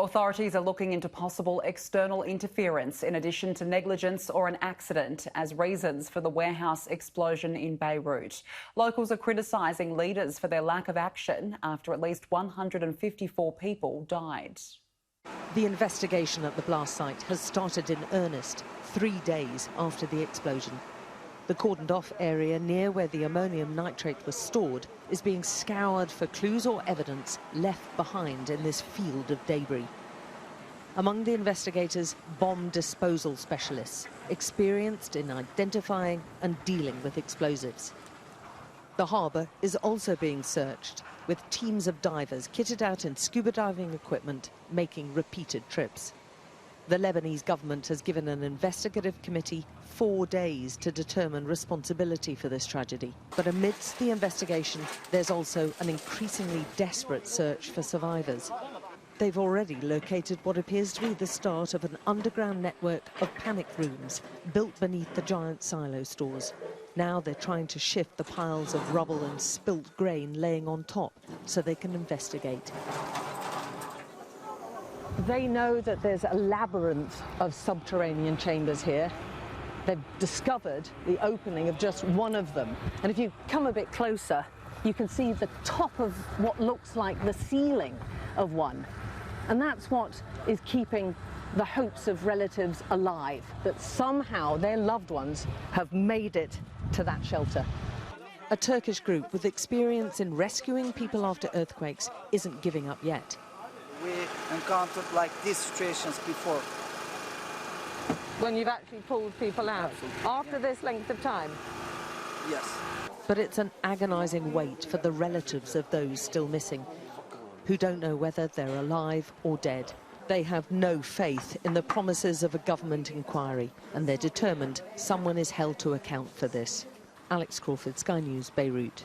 Authorities are looking into possible external interference in addition to negligence or an accident as reasons for the warehouse explosion in Beirut. Locals are criticising leaders for their lack of action after at least 154 people died. The investigation at the blast site has started in earnest 3 days after the explosion. The cordoned-off area near where the ammonium nitrate was stored is being scoured for clues or evidence left behind in this field of debris. Among the investigators, bomb disposal specialists, experienced in identifying and dealing with explosives. The harbour is also being searched, with teams of divers kitted out in scuba diving equipment making repeated trips. The Lebanese government has given an investigative committee 4 days to determine responsibility for this tragedy. But amidst the investigation, there's also an increasingly desperate search for survivors. They've already located what appears to be the start of an underground network of panic rooms built beneath the giant silo stores. Now they're trying to shift the piles of rubble and spilt grain laying on top so they can investigate. They know that there's a labyrinth of subterranean chambers here. They've discovered the opening of just one of them. And if you come a bit closer, you can see the top of what looks like the ceiling of one. And that's what is keeping the hopes of relatives alive, that somehow their loved ones have made it to that shelter. A Turkish group with experience in rescuing people after earthquakes isn't giving up yet. We encountered like these situations before. When you've actually pulled people out? Absolutely. After this length of time? Yes. But it's an agonising wait for the relatives of those still missing, who don't know whether they're alive or dead. They have no faith in the promises of a government inquiry, and they're determined someone is held to account for this. Alex Crawford, Sky News, Beirut.